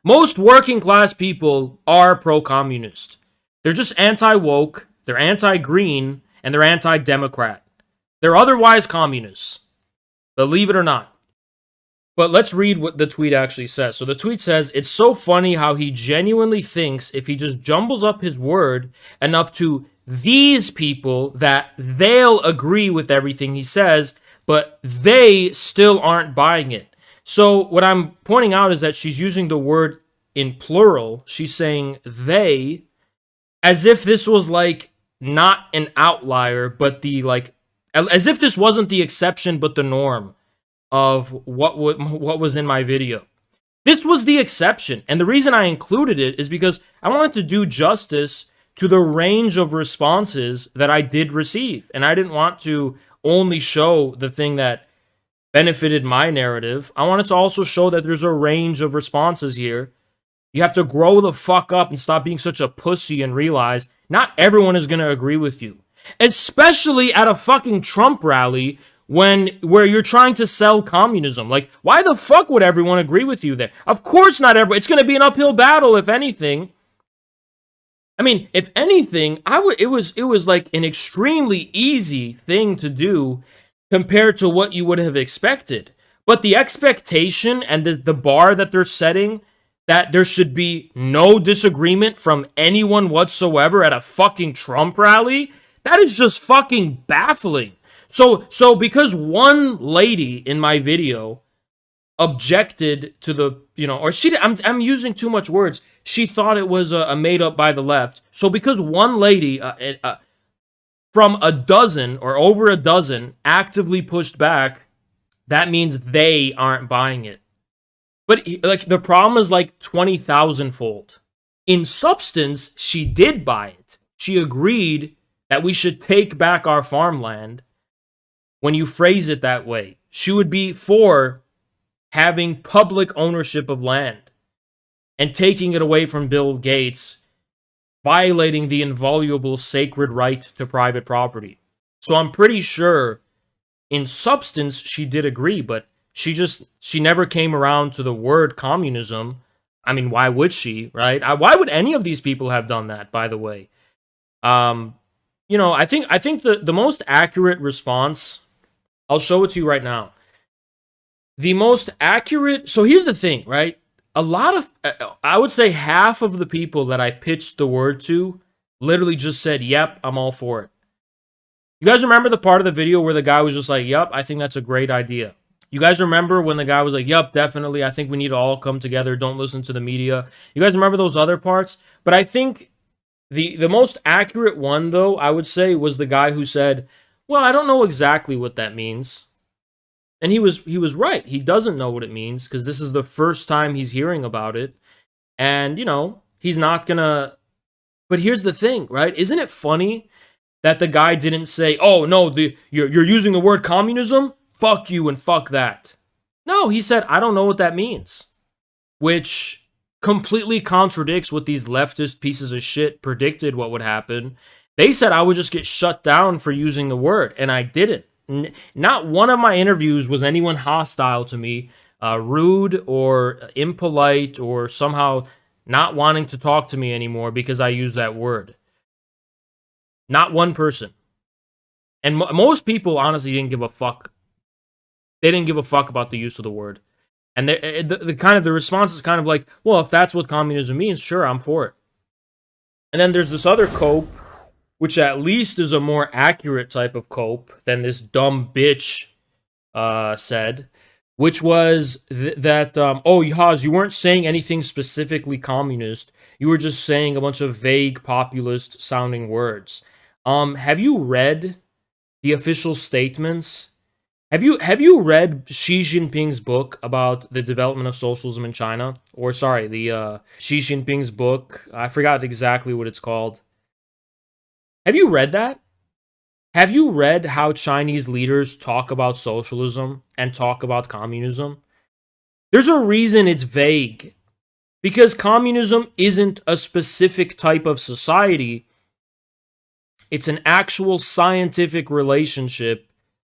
Most working class people are pro-communist. They're just anti-woke, they're anti-green, and they're anti-democrat. They're otherwise communists. Believe it or not. But let's read what the tweet actually says. So the tweet says, it's so funny how he genuinely thinks if he just jumbles up his word enough to these people that they'll agree with everything he says, but they still aren't buying it. So what I'm pointing out is that she's using the word in plural. She's saying they, as if this was like not an outlier, but as if this wasn't the exception but the norm of what was in my video. This was the exception, and the reason I included it is because I wanted to do justice to the range of responses that I did receive, and I didn't want to only show the thing that benefited my narrative. I wanted to also show that there's a range of responses here. You have to grow the fuck up and stop being such a pussy and realize not everyone is going to agree with you, especially at a fucking Trump rally where you're trying to sell communism. Like, why the fuck would everyone agree with you there? Of course not everyone. It's going to be an uphill battle, if anything. I mean, if anything, it was like an extremely easy thing to do compared to what you would have expected. But the expectation and the bar that they're setting, that there should be no disagreement from anyone whatsoever at a fucking Trump rally, that is just fucking baffling. So because one lady in my video objected to the, or I'm using too much words. She thought it was a made up by the left. So because one lady from a dozen or over a dozen actively pushed back, that means they aren't buying it. But like the problem is like 20,000-fold. In substance, she did buy it. She agreed that we should take back our farmland. When you phrase it that way, she would be for having public ownership of land and taking it away from Bill Gates, violating the inviolable sacred right to private property. So I'm pretty sure in substance she did agree, but she never came around to the word communism. I mean, why would she, right? Why would any of these people have done that, by the way? I think the most accurate response, I'll show it to you right now. The most accurate, so here's the thing, right? I would say half of the people that I pitched the word to literally just said, yep, I'm all for it. You guys remember the part of the video where the guy was just like, yep, I think that's a great idea. You guys remember when the guy was like, yep, definitely, I think we need to all come together, don't listen to the media. You guys remember those other parts? But I think the most accurate one, though, I would say, was the guy who said, well, I don't know exactly what that means. And he was right. He doesn't know what it means because this is the first time he's hearing about it. And, he's not gonna... But here's the thing, right? Isn't it funny that the guy didn't say, oh, no, you're using the word communism? Fuck you and fuck that. No, he said, I don't know what that means. Which completely contradicts what these leftist pieces of shit predicted what would happen. They said I would just get shut down for using the word, and I didn't. Not one of my interviews was anyone hostile to me, rude or impolite or somehow not wanting to talk to me anymore because I use that word. Not one person. And most people honestly didn't give a fuck. They didn't give a fuck about the use of the word. And the response is kind of like, well, if that's what communism means, sure, I'm for it. And then there's this other cope, which at least is a more accurate type of cope than this dumb bitch said, which was that, oh, Yaz, you weren't saying anything specifically communist. You were just saying a bunch of vague populist-sounding words. Have you read the official statements? Have you read Xi Jinping's book about the development of socialism in China? Or, sorry, the Xi Jinping's book. I forgot exactly what it's called. Have you read that? Have you read how Chinese leaders talk about socialism and talk about communism? There's a reason it's vague. Because communism isn't a specific type of society. It's an actual scientific relationship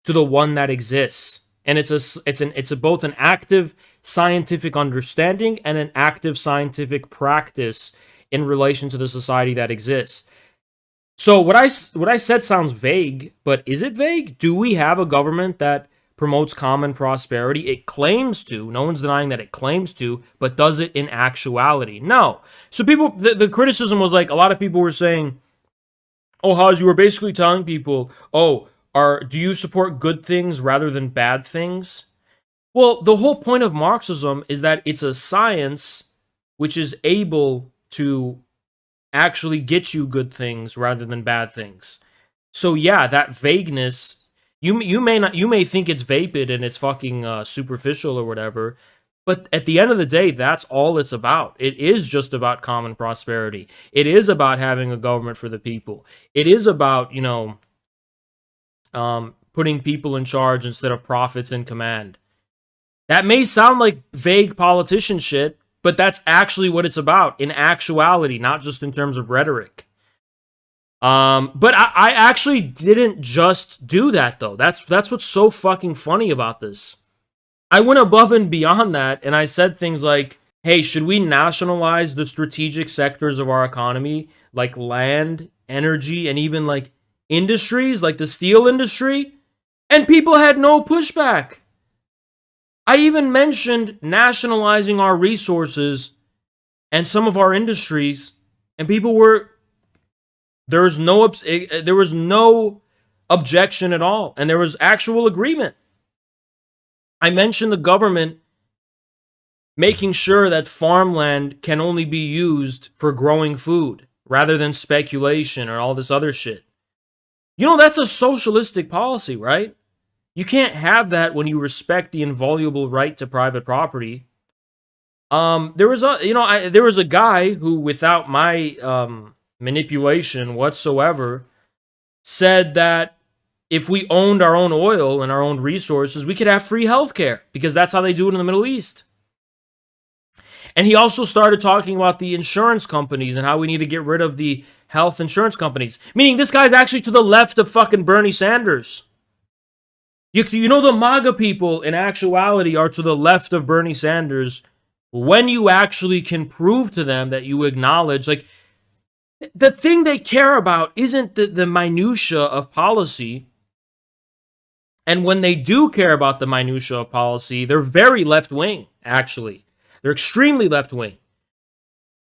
to the one that exists. And it's both an active scientific understanding and an active scientific practice in relation to the society that exists. So what I said sounds vague, but is it vague? Do we have a government that promotes common prosperity? It claims to. No one's denying that it claims to, but does it in actuality? No. So people, the criticism was like, a lot of people were saying, oh, Haz, you were basically telling people, oh, do you support good things rather than bad things? Well, the whole point of Marxism is that it's a science which is able to actually get you good things rather than bad things. So yeah, that vagueness, you may think it's vapid and it's fucking superficial or whatever, but at the end of the day, that's all it's about. It is just about common prosperity. It is about having a government for the people. It is about, putting people in charge instead of prophets in command. That may sound like vague politician shit, but that's actually what it's about in actuality, not just in terms of rhetoric. But I actually didn't just do that, though. That's what's so fucking funny about this. I went above and beyond that, and I said things like, hey, should we nationalize the strategic sectors of our economy, like land, energy, and even like industries, like the steel industry? And people had no pushback. I even mentioned nationalizing our resources and some of our industries, and people were, there was no objection at all, and there was actual agreement. I mentioned the government making sure that farmland can only be used for growing food rather than speculation or all this other shit. That's a socialistic policy, right? You can't have that when you respect the inviolable right to private property. There was a guy who, without my manipulation whatsoever, said that if we owned our own oil and our own resources, we could have free healthcare because that's how they do it in the Middle East. And he also started talking about the insurance companies and how we need to get rid of the health insurance companies. Meaning this guy's actually to the left of fucking Bernie Sanders. The MAGA people in actuality are to the left of Bernie Sanders when you actually can prove to them that you acknowledge, like, the thing they care about isn't the minutia of policy. And when they do care about the minutia of policy, they're very left-wing, actually. They're extremely left-wing.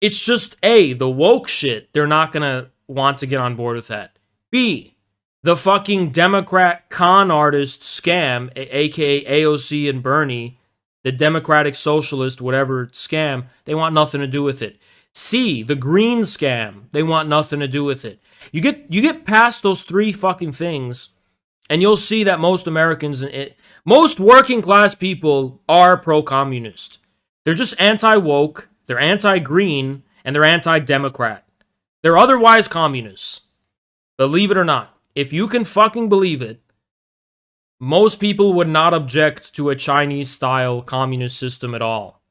It's just, A, the woke shit, they're not going to want to get on board with that. B, the fucking Democrat con artist scam, aka AOC and Bernie, the Democratic Socialist, whatever scam, they want nothing to do with it. C, the green scam, they want nothing to do with it. You get past those three fucking things, and you'll see that most Americans, most working class people are pro-communist. They're just anti-woke, they're anti-green, and they're anti-democrat. They're otherwise communists. Believe it or not. If you can fucking believe it, most people would not object to a Chinese-style communist system at all.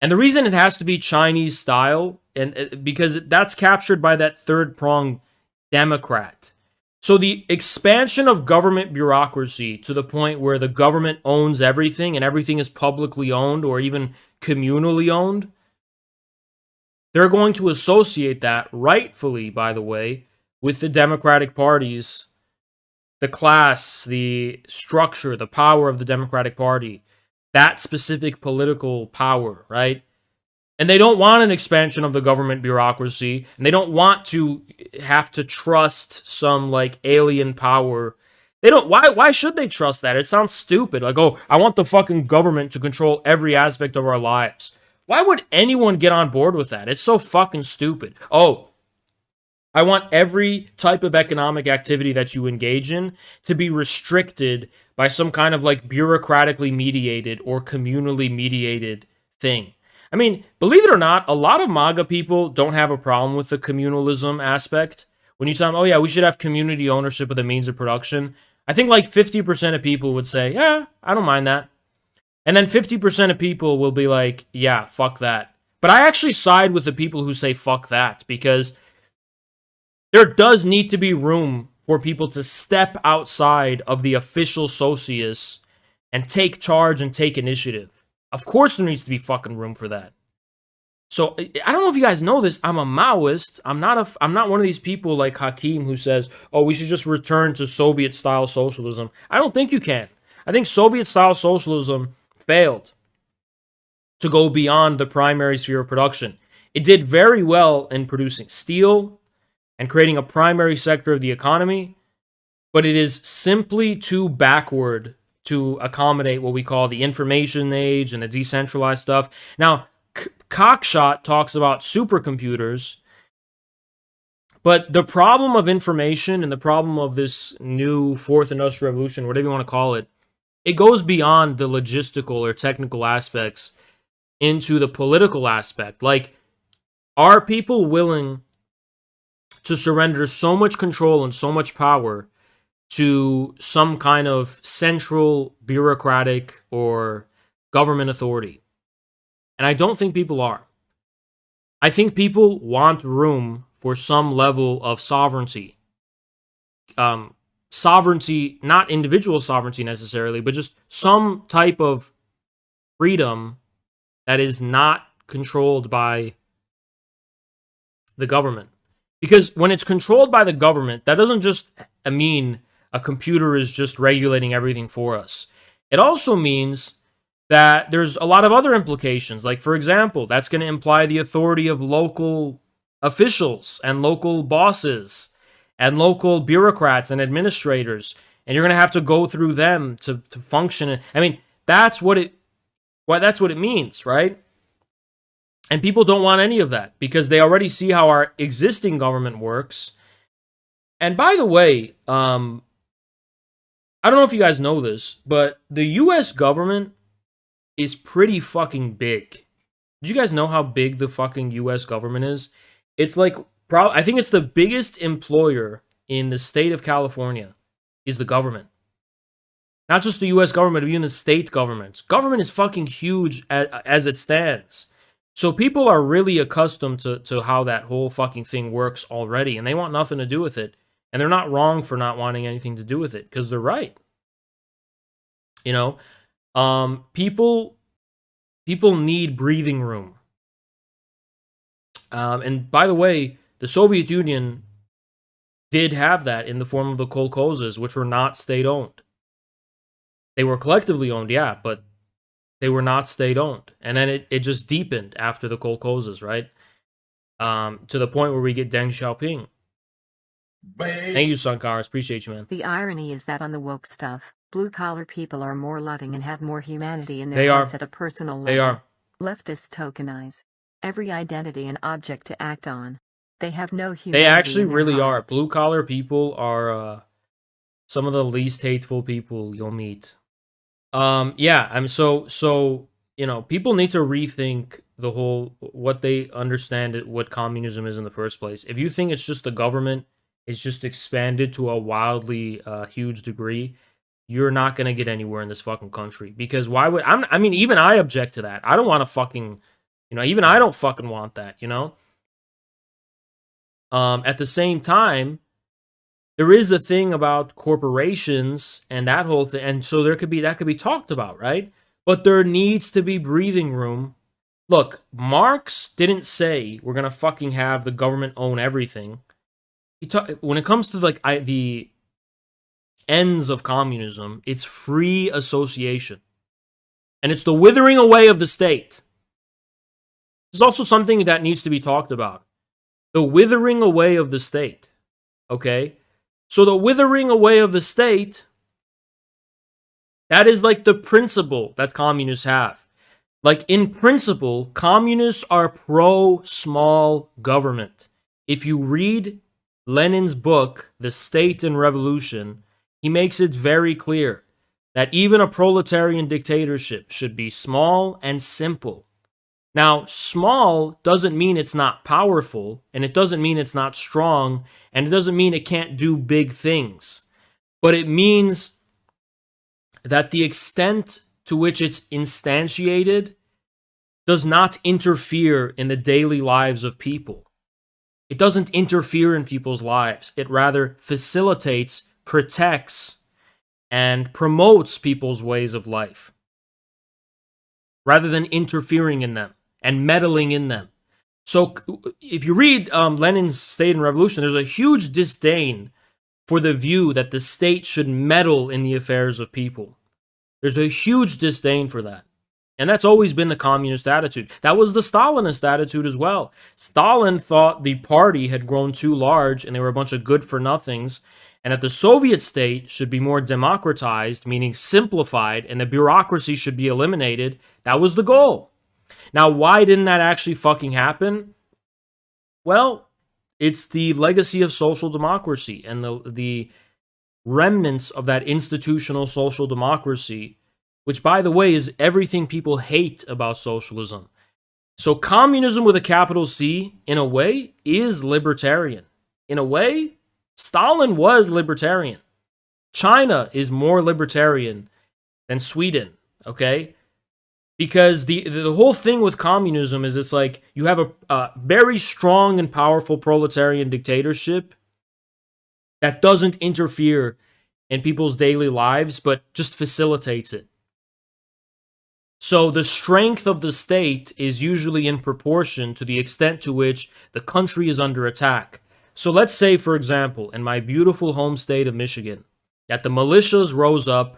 And the reason it has to be Chinese-style, and because that's captured by that third-pronged Democrat. So the expansion of government bureaucracy to the point where the government owns everything and everything is publicly owned or even communally owned, they're going to associate that, rightfully, by the way, with the Democratic parties, the class, the structure, the power of the Democratic Party, that specific political power, right? And they don't want an expansion of the government bureaucracy, and they don't want to have to trust some, like, alien power. They don't, why should they trust that? It sounds stupid. Like, oh, I want the fucking government to control every aspect of our lives. Why would anyone get on board with that? It's so fucking stupid. Oh, I want every type of economic activity that you engage in to be restricted by some kind of like bureaucratically mediated or communally mediated thing. I mean, believe it or not, a lot of MAGA people don't have a problem with the communalism aspect. When you tell them, oh yeah, we should have community ownership of the means of production, I think like 50% of people would say, yeah, I don't mind that. And then 50% of people will be like, yeah, fuck that. But I actually side with the people who say fuck that, because there does need to be room for people to step outside of the official socius and take charge and take initiative. Of course there needs to be fucking room for that. So I don't know if you guys know this. I'm a Maoist. I'm not one of these people like Hakeem who says, "Oh, we should just return to Soviet-style socialism." I don't think you can. I think Soviet-style socialism failed to go beyond the primary sphere of production. It did very well in producing steel and creating a primary sector of the economy, but it is simply too backward to accommodate what we call the information age and the decentralized stuff. Now, Cockshot talks about supercomputers, but the problem of information and the problem of this new fourth industrial revolution, whatever you want to call it, it goes beyond the logistical or technical aspects into the political aspect. Like, are people willing to surrender so much control and so much power to some kind of central bureaucratic or government authority? And I don't think people are. I think people want room for some level of sovereignty. Sovereignty, not individual sovereignty necessarily, but just some type of freedom that is not controlled by the government. Because when it's controlled by the government, that doesn't just mean a computer is just regulating everything for us. It also means that there's a lot of other implications. Like, for example, that's going to imply the authority of local officials and local bosses and local bureaucrats and administrators. And you're going to have to go through them to function. I mean, that's what it means, right? And people don't want any of that because they already see how our existing government works. And by the way, I don't know if you guys know this, but the US government is pretty fucking big. Did you guys know how big the fucking US government is? It's like, I think it's the biggest employer in the state of California is the government. Not just the US government, but even the state governments. Government is fucking huge as it stands. So people are really accustomed to how that whole fucking thing works already, and they want nothing to do with it. And they're not wrong for not wanting anything to do with it, because they're right. You know, people need breathing room. And by the way, the Soviet Union did have that in the form of the kolkhozes, which were not state-owned. They were collectively owned, yeah, but they were not state-owned. And then it just deepened after the kolkhozes, right? To the point where we get Deng Xiaoping. Thank you, Sunkaras. Appreciate you, man. The irony is that on the woke stuff, blue-collar people are more loving and have more humanity in their hearts at a personal level. They are. Leftists tokenize every identity and object to act on. They have no humanity. They actually really are. Blue-collar people are some of the least hateful people you'll meet. Yeah, I'm so you know, people need to rethink the whole what they understand what communism is in the first place. If you think it's just the government, it's just expanded to a wildly huge degree, you're not gonna get anywhere in this fucking country. Because why would I mean, even I object to that. I don't want to fucking, you know, even I don't fucking want that, you know? At the same time, there is a thing about corporations and that whole thing, and so that could be talked about, right? But there needs to be breathing room. Look, Marx didn't say we're gonna fucking have the government own everything. When it comes to like the ends of communism, it's free association, and it's the withering away of the state. There's also something that needs to be talked about: the withering away of the state. Okay. So the withering away of the state, that is like the principle that communists have. Like, in principle, communists are pro-small government. If you read Lenin's book, The State and Revolution, he makes it very clear that even a proletarian dictatorship should be small and simple. Now, small doesn't mean it's not powerful, and it doesn't mean it's not strong, and it doesn't mean it can't do big things. But it means that the extent to which it's instantiated does not interfere in the daily lives of people. It doesn't interfere in people's lives. It rather facilitates, protects, and promotes people's ways of life rather than interfering in them and meddling in them. So if you read Lenin's State and Revolution, there's a huge disdain for the view that the state should meddle in the affairs of people. There's a huge disdain for that. And that's always been the communist attitude. That was the Stalinist attitude as well. Stalin thought the party had grown too large and they were a bunch of good-for-nothings, and that the Soviet state should be more democratized, meaning simplified, and the bureaucracy should be eliminated. That was the goal. Now, why didn't that actually fucking happen? Well, it's the legacy of social democracy and the remnants of that institutional social democracy, which, by the way, is everything people hate about socialism. So communism with a capital C, in a way, is libertarian. In a way, Stalin was libertarian. China is more libertarian than Sweden, okay? Because the whole thing with communism is it's like you have a very strong and powerful proletarian dictatorship that doesn't interfere in people's daily lives, but just facilitates it. So the strength of the state is usually in proportion to the extent to which the country is under attack. So let's say, for example, in my beautiful home state of Michigan, that the militias rose up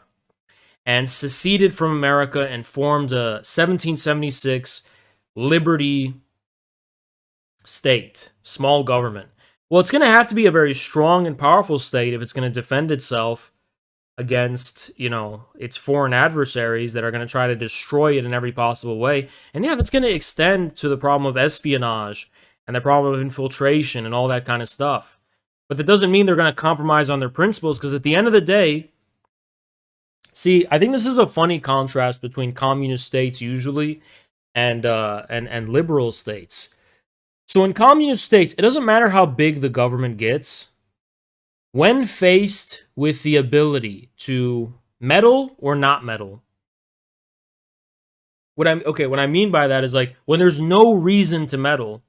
and seceded from America and formed a 1776 liberty state, small government. Well, it's going to have to be a very strong and powerful state if it's going to defend itself against, its foreign adversaries that are going to try to destroy it in every possible way. And yeah, that's going to extend to the problem of espionage and the problem of infiltration and all that kind of stuff. But that doesn't mean they're going to compromise on their principles, because at the end of the day, see, I think this is a funny contrast between communist states usually and liberal states. So in communist states, it doesn't matter how big the government gets. When faced with the ability to meddle or not meddle, what I mean by that is like when there's no reason to meddle,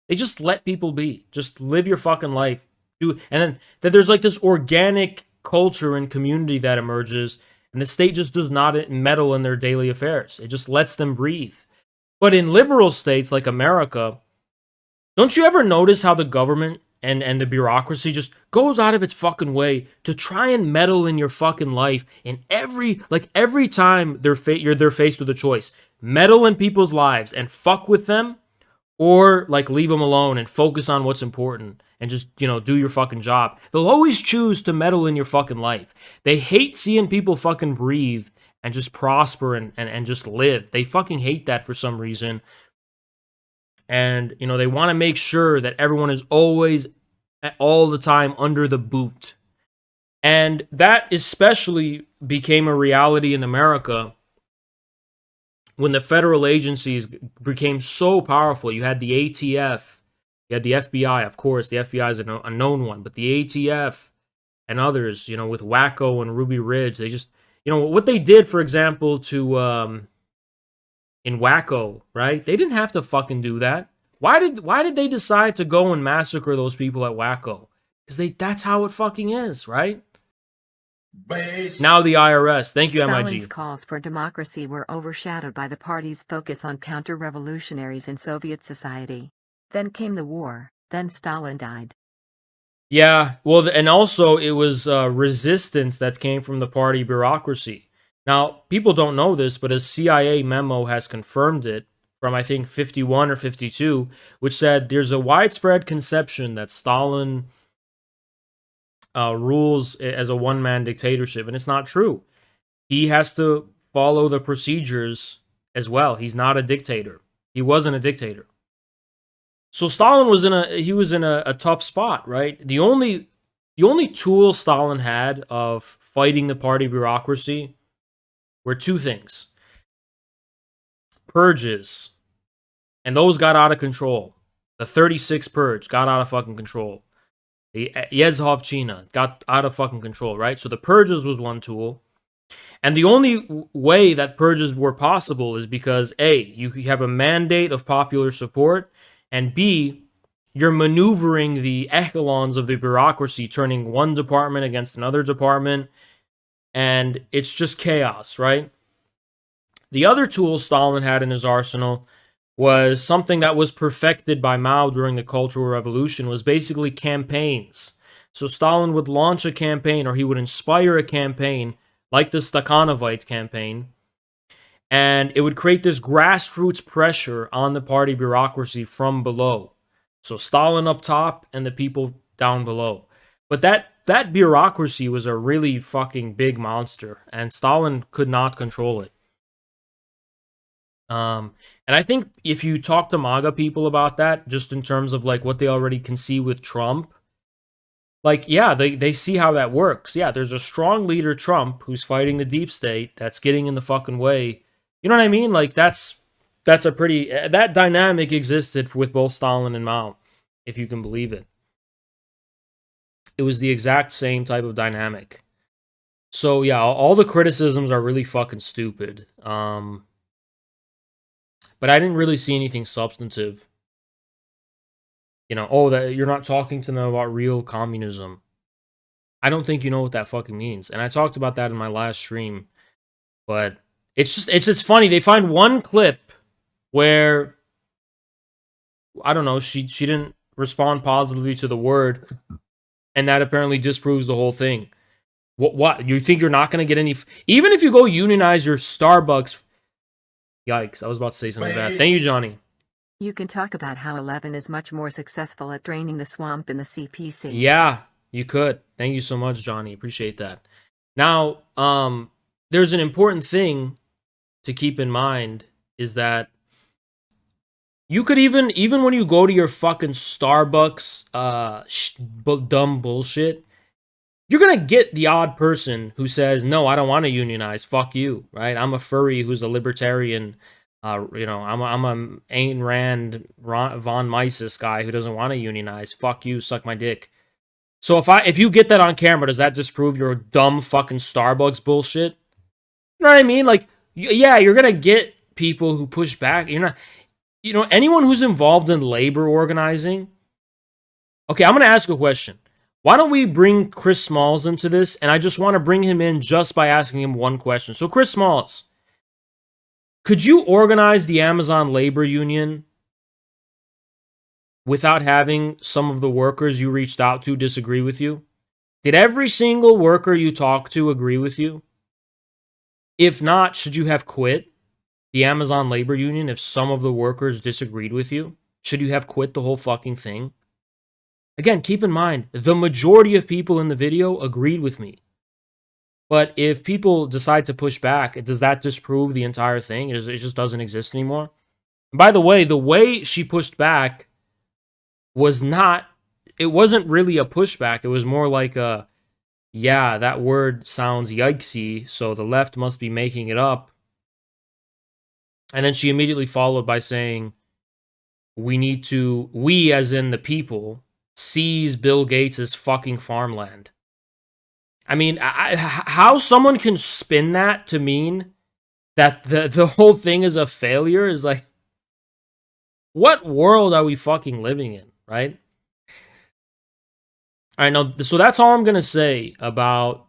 they just let people be. Just live your fucking life. And then that there's like this organic culture and community that emerges, and the state just does not meddle in their daily affairs. It just lets them breathe. But in liberal states like America, don't you ever notice how the government and the bureaucracy just goes out of its fucking way to try and meddle in your fucking life in every time they're faced with a choice. Meddle in people's lives and fuck with them, or like leave them alone and focus on what's important and just, do your fucking job. They'll always choose to meddle in your fucking life. They hate seeing people fucking breathe and just prosper and just live. They fucking hate that for some reason. And, they want to make sure that everyone is always, all the time, under the boot. And that especially became a reality in America when the federal agencies became so powerful. You had the ATF, you had the FBI, of course. The FBI is a known one, but the ATF and others, with Waco and Ruby Ridge, they just, what they did, for example, to in Waco, right? They didn't have to fucking do that. Why did they decide to go and massacre those people at Waco? Because that's how it fucking is, right? Now the IRS. Thank you, MIG. Stalin's calls for democracy were overshadowed by the party's focus on counter-revolutionaries in Soviet society. Then came the war. Then Stalin died. Yeah, well, and also it was resistance that came from the party bureaucracy. Now, people don't know this, but a CIA memo has confirmed it from, I think, 51 or 52, which said there's a widespread conception that Stalin rules as a one-man dictatorship, and it's not true. He has to follow the procedures as well. He's not a dictator. He wasn't a dictator. So Stalin was in a tough spot, right? The only tool Stalin had of fighting the party bureaucracy were two things. Purges. And those got out of control. The 36 purge got out of fucking control. The Yezhovchina got out of fucking control, right? So the purges was one tool. And the only way that purges were possible is because A, you have a mandate of popular support, and B, you're maneuvering the echelons of the bureaucracy, turning one department against another department. and it's just chaos, right? The other tool Stalin had in his arsenal was something that was perfected by Mao during the Cultural Revolution, was basically campaigns. So Stalin would launch a campaign, or he would inspire a campaign, like the Stakhanovite campaign, and it would create this grassroots pressure on the party bureaucracy from below. So Stalin up top and the people down below. But that bureaucracy was a really fucking big monster, and Stalin could not control it. And I think if you talk to MAGA people about that, just in terms of like what they already can see with Trump, like, yeah, they see how that works. Yeah, there's a strong leader, Trump, who's fighting the deep state, that's getting in the fucking way. You know what I mean? Like, that's a pretty, that dynamic existed with both Stalin and Mao, if you can believe it. It was the exact same type of dynamic. So yeah, all the criticisms are really fucking stupid. But I didn't really see anything substantive. You know, oh, that you're not talking to them about real communism. I don't think you know what that fucking means. And I talked about that in my last stream. But it's just funny. They find one clip where, I don't know, she didn't respond positively to the word, and that apparently disproves the whole thing. What? You think you're not going to get any... Even if you go unionize your Starbucks... Yikes, I was about to say something bad. Thank you, Johnny. You can talk about how 11 is much more successful at draining the swamp in the CPC. Yeah, you could. Thank you so much, Johnny. Appreciate that. Now, there's an important thing to keep in mind, is that you could even when you go to your fucking Starbucks dumb bullshit, you're going to get the odd person who says, no, I don't want to unionize. Fuck you, right? I'm a furry who's a libertarian. You know, I'm a Ayn Rand, von Mises guy who doesn't want to unionize. Fuck you, suck my dick. So if you get that on camera, does that disprove your dumb fucking Starbucks bullshit? You know what I mean? Like, yeah, you're going to get people who push back. You're not, you know, anyone who's involved in labor organizing. Okay, I'm going to ask a question. Why don't we bring Chris Smalls into this? And I just want to bring him in just by asking him one question. So, Chris Smalls, could you organize the Amazon labor union without having some of the workers you reached out to disagree with you? Did every single worker you talked to agree with you? If not, should you have quit the Amazon labor union if some of the workers disagreed with you? Should you have quit the whole fucking thing? Again, keep in mind, the majority of people in the video agreed with me. But if people decide to push back, does that disprove the entire thing? It just doesn't exist anymore? By the way she pushed back was not, it wasn't really a pushback. It was more like a, yeah, that word sounds yikesy, so the left must be making it up. And then she immediately followed by saying, we as in the people, seize Bill Gates' fucking farmland. I mean, how someone can spin that to mean that the whole thing is a failure is like, what world are we fucking living in, right? All right, now, so that's all I'm going to say about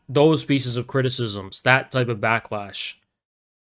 those pieces of criticisms, that type of backlash.